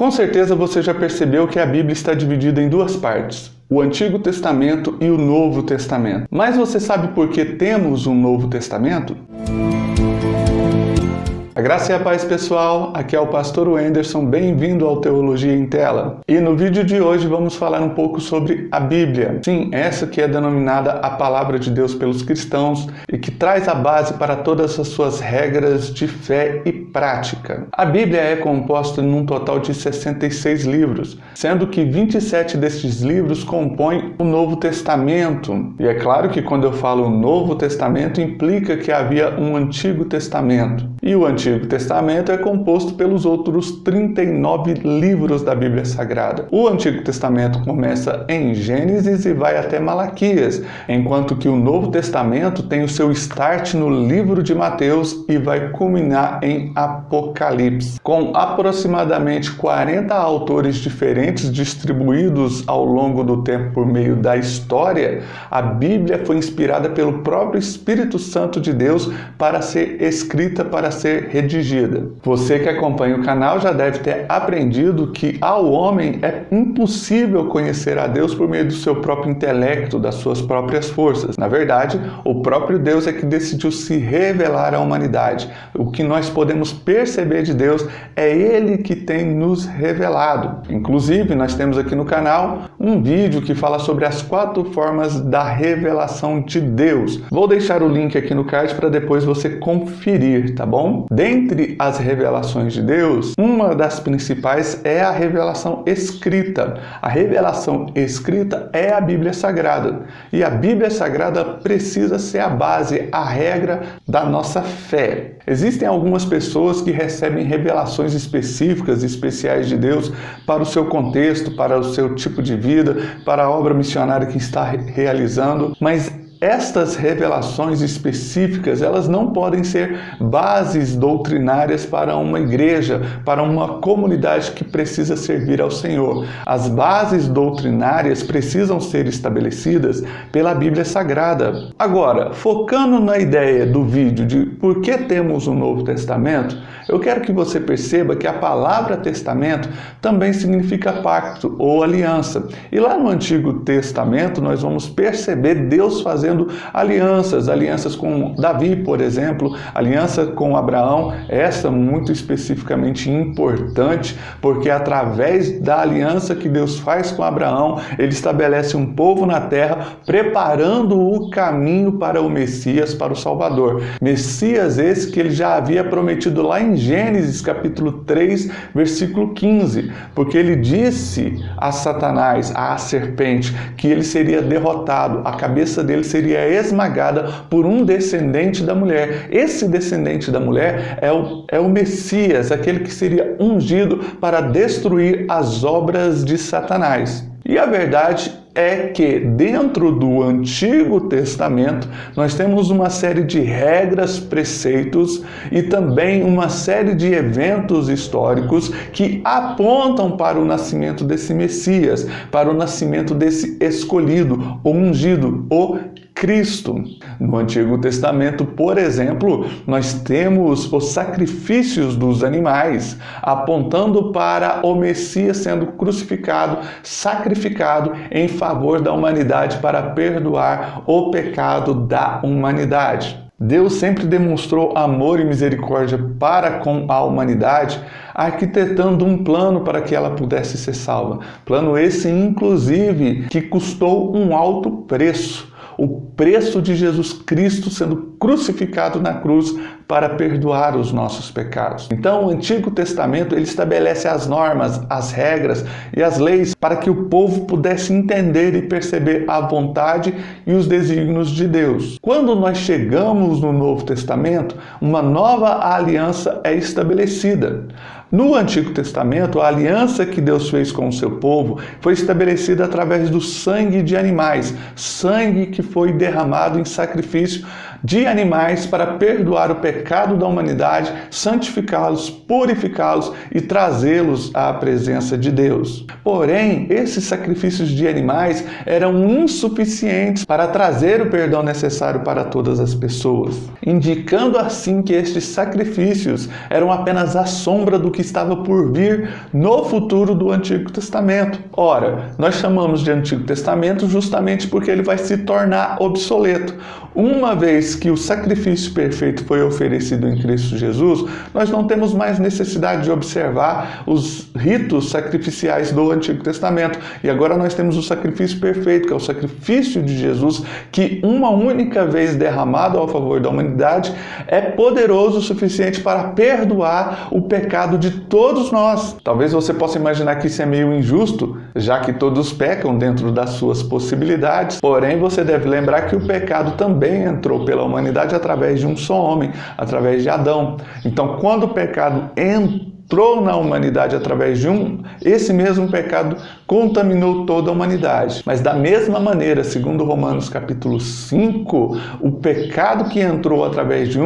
Com certeza você já percebeu que a Bíblia está dividida em duas partes, o Antigo Testamento e o Novo Testamento. Mas você sabe por que temos um Novo Testamento? A graça e a paz, pessoal, aqui é o pastor Wenderson, bem-vindo ao Teologia em Tela. E no vídeo de hoje vamos falar um pouco sobre a Bíblia. Sim, essa que é denominada a Palavra de Deus pelos cristãos e que traz a base para todas as suas regras de fé e prática. A Bíblia é composta num total de 66 livros, sendo que 27 destes livros compõem o Novo Testamento. E é claro que quando eu falo Novo Testamento, implica que havia um Antigo Testamento. E o Antigo Testamento é composto pelos outros 39 livros da Bíblia Sagrada. O Antigo Testamento começa em Gênesis e vai até Malaquias, enquanto que o Novo Testamento tem o seu start no livro de Mateus e vai culminar em Apocalipse. Com aproximadamente 40 autores diferentes distribuídos ao longo do tempo por meio da história, a Bíblia foi inspirada pelo próprio Espírito Santo de Deus para ser escrita, para ser redigida. Você que acompanha o canal já deve ter aprendido que ao homem é impossível conhecer a Deus por meio do seu próprio intelecto, das suas próprias forças. Na verdade, o próprio Deus é que decidiu se revelar à humanidade. O que nós podemos perceber de Deus é Ele que tem nos revelado. Inclusive, nós temos aqui no canal um vídeo que fala sobre as 4 formas da revelação de Deus. Vou deixar o link aqui no card para depois você conferir, tá bom? Dentre as revelações de Deus, uma das principais é a revelação escrita. A revelação escrita é a Bíblia Sagrada. E a Bíblia Sagrada precisa ser a base, a regra da nossa fé. Existem algumas pessoas que recebem revelações específicas, especiais de Deus para o seu contexto, para o seu tipo de vida, para a obra missionária que está realizando, mas estas revelações específicas, elas não podem ser bases doutrinárias para uma igreja, para uma comunidade que precisa servir ao Senhor. As bases doutrinárias precisam ser estabelecidas pela Bíblia Sagrada. Agora, focando na ideia do vídeo de por que temos um Novo Testamento, eu quero que você perceba que a palavra testamento também significa pacto ou aliança. E lá no Antigo Testamento nós vamos perceber Deus fazendo alianças com Davi, por exemplo, aliança com Abraão, essa muito especificamente importante, porque através da aliança que Deus faz com Abraão, ele estabelece um povo na terra, preparando o caminho para o Messias, para o Salvador. Messias esse que ele já havia prometido lá em Gênesis capítulo 3, versículo 15, porque ele disse a Satanás, à serpente, que ele seria derrotado, a cabeça dele seria esmagada por um descendente da mulher. Esse descendente da mulher é o Messias, aquele que seria ungido para destruir as obras de Satanás. E a verdade é que dentro do Antigo Testamento nós temos uma série de regras, preceitos e também uma série de eventos históricos que apontam para o nascimento desse Messias, para o nascimento desse escolhido, o ungido, o Cristo. No Antigo Testamento, por exemplo, nós temos os sacrifícios dos animais, apontando para o Messias sendo crucificado, sacrificado em favor da humanidade para perdoar o pecado da humanidade. Deus sempre demonstrou amor e misericórdia para com a humanidade, arquitetando um plano para que ela pudesse ser salva. Plano esse, inclusive, que custou um alto preço. O preço de Jesus Cristo sendo crucificado na cruz para perdoar os nossos pecados. Então, o Antigo Testamento ele estabelece as normas, as regras e as leis para que o povo pudesse entender e perceber a vontade e os desígnios de Deus. Quando nós chegamos no Novo Testamento, uma nova aliança é estabelecida. No Antigo Testamento, a aliança que Deus fez com o seu povo foi estabelecida através do sangue de animais, sangue que foi derramado em sacrifício de animais para perdoar o pecado da humanidade, santificá-los, purificá-los e trazê-los à presença de Deus. Porém, esses sacrifícios de animais eram insuficientes para trazer o perdão necessário para todas as pessoas, indicando assim que estes sacrifícios eram apenas a sombra do que estava por vir no futuro do Antigo Testamento. Ora, nós chamamos de Antigo Testamento justamente porque ele vai se tornar obsoleto. Uma vez que o sacrifício perfeito foi oferecido em Cristo Jesus, nós não temos mais necessidade de observar os ritos sacrificiais do Antigo Testamento. E agora nós temos o sacrifício perfeito, que é o sacrifício de Jesus, que uma única vez derramado ao favor da humanidade é poderoso o suficiente para perdoar o pecado de todos nós. Talvez você possa imaginar que isso é meio injusto, já que todos pecam dentro das suas possibilidades. Porém, você deve lembrar que o pecado também entrou pela humanidade através de um só homem, através de Adão. Então, quando o pecado entrou na humanidade através de esse mesmo pecado contaminou toda a humanidade. Mas da mesma maneira, segundo Romanos capítulo 5, o pecado que entrou através de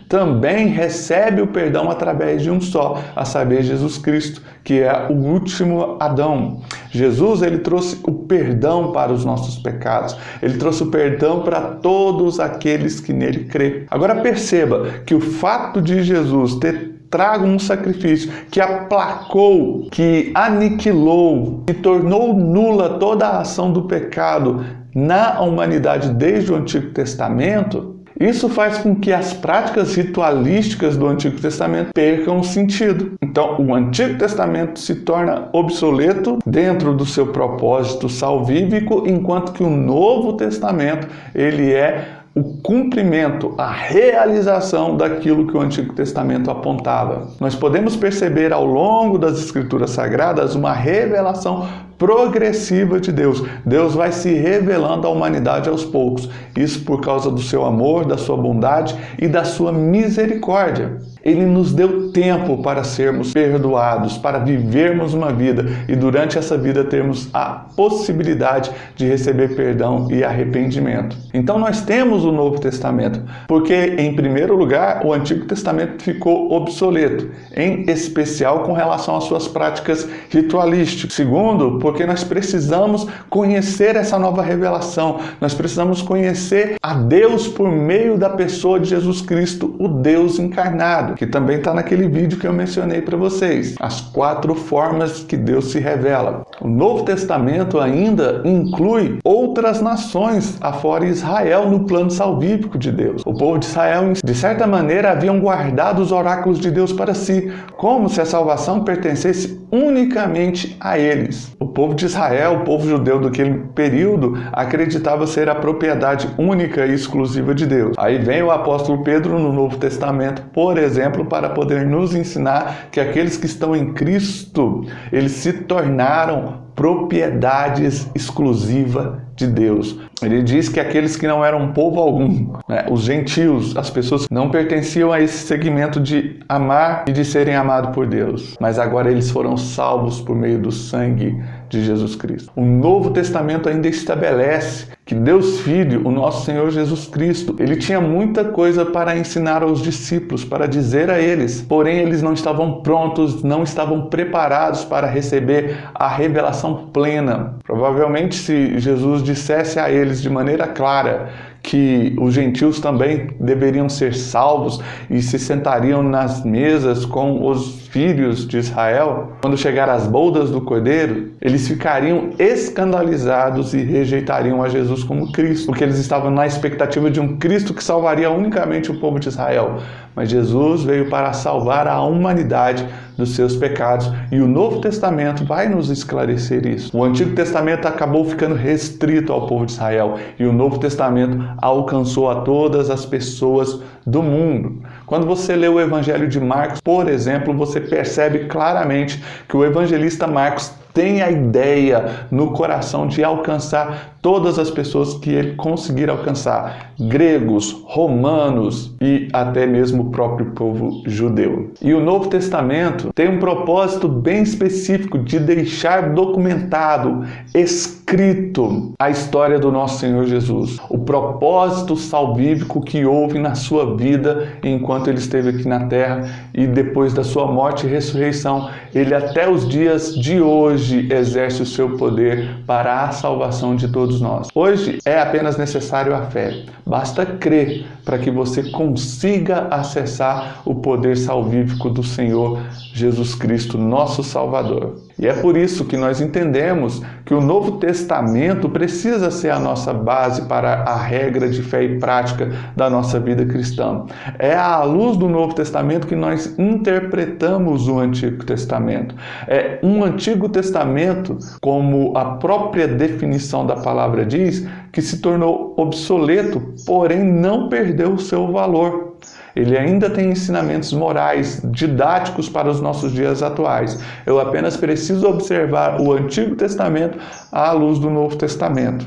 também recebe o perdão através de um só, a saber, Jesus Cristo, que é o último Adão. Jesus, ele trouxe o perdão para os nossos pecados. Ele trouxe o perdão para todos aqueles que nele crê. Agora perceba que o fato de Jesus ter trago um sacrifício que aplacou, que aniquilou, que tornou nula toda a ação do pecado na humanidade desde o Antigo Testamento, isso faz com que as práticas ritualísticas do Antigo Testamento percam o sentido. Então, o Antigo Testamento se torna obsoleto dentro do seu propósito salvífico, enquanto que o Novo Testamento, ele é o cumprimento, a realização daquilo que o Antigo Testamento apontava. Nós podemos perceber ao longo das Escrituras Sagradas uma revelação progressiva de Deus. Deus vai se revelando à humanidade aos poucos. Isso por causa do seu amor, da sua bondade e da sua misericórdia. Ele nos deu tempo para sermos perdoados, para vivermos uma vida e durante essa vida termos a possibilidade de receber perdão e arrependimento. Então nós temos o Novo Testamento, porque em primeiro lugar o Antigo Testamento ficou obsoleto, em especial com relação às suas práticas ritualísticas. Segundo, porque nós precisamos conhecer essa nova revelação, nós precisamos conhecer a Deus por meio da pessoa de Jesus Cristo, o Deus encarnado, que também está naquele vídeo que eu mencionei para vocês. As 4 formas que Deus se revela. O Novo Testamento ainda inclui outras nações afora Israel no plano salvífico de Deus. O povo de Israel, de certa maneira, haviam guardado os oráculos de Deus para si, como se a salvação pertencesse unicamente a eles. O povo de Israel, o povo judeu daquele período, acreditava ser a propriedade única e exclusiva de Deus. Aí vem o apóstolo Pedro no Novo Testamento, por exemplo, para poder nos ensinar que aqueles que estão em Cristo, eles se tornaram propriedades exclusivas de Deus. Ele diz que aqueles que não eram povo algum, os gentios, as pessoas que não pertenciam a esse segmento de amar e de serem amados por Deus, mas agora eles foram salvos por meio do sangue de Jesus Cristo. O Novo Testamento ainda estabelece que Deus Filho, o nosso Senhor Jesus Cristo, ele tinha muita coisa para ensinar aos discípulos, para dizer a eles, porém eles não estavam prontos, não estavam preparados para receber a revelação plena. Provavelmente, se Jesus dissesse a eles de maneira clara que os gentios também deveriam ser salvos e se sentariam nas mesas com os filhos de Israel, quando chegar às bodas do Cordeiro, eles ficariam escandalizados e rejeitariam a Jesus como Cristo, porque eles estavam na expectativa de um Cristo que salvaria unicamente o povo de Israel. Mas Jesus veio para salvar a humanidade dos seus pecados, e o Novo Testamento vai nos esclarecer isso. O Antigo Testamento acabou ficando restrito ao povo de Israel, e o Novo Testamento alcançou a todas as pessoas do mundo. Quando você lê o Evangelho de Marcos, por exemplo, você percebe claramente que o evangelista Marcos tem a ideia no coração de alcançar todas as pessoas que ele conseguir alcançar, gregos, romanos e até mesmo o próprio povo judeu. E o Novo Testamento tem um propósito bem específico de deixar documentado, escrito a história do nosso Senhor Jesus, o propósito salvífico que houve na sua vida enquanto ele esteve aqui na terra e depois da sua morte e ressurreição, ele até os dias de hoje exerce o seu poder para a salvação de todos nós. Hoje é apenas necessário a fé. Basta crer para que você consiga acessar o poder salvífico do Senhor Jesus Cristo, nosso Salvador. E é por isso que nós entendemos que o Novo Testamento precisa ser a nossa base para a regra de fé e prática da nossa vida cristã. É à luz do Novo Testamento que nós interpretamos o Antigo Testamento. É um Antigo Testamento, como a própria definição da palavra diz, que se tornou obsoleto, porém não perdeu o seu valor. Ele ainda tem ensinamentos morais, didáticos para os nossos dias atuais. Eu apenas preciso observar o Antigo Testamento à luz do Novo Testamento.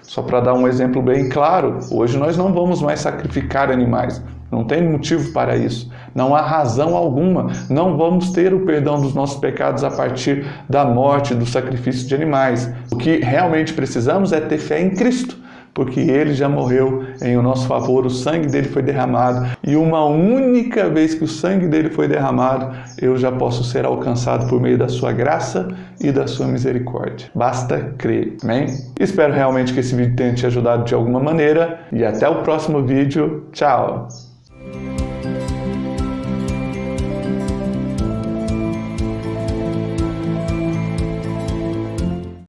Só para dar um exemplo bem claro, hoje nós não vamos mais sacrificar animais. Não tem motivo para isso. Não há razão alguma. Não vamos ter o perdão dos nossos pecados a partir da morte, do sacrifício de animais. O que realmente precisamos é ter fé em Cristo, porque ele já morreu em o nosso favor, o sangue dele foi derramado, e uma única vez que o sangue dele foi derramado, eu já posso ser alcançado por meio da sua graça e da sua misericórdia. Basta crer, amém? Espero realmente que esse vídeo tenha te ajudado de alguma maneira, e até o próximo vídeo. Tchau!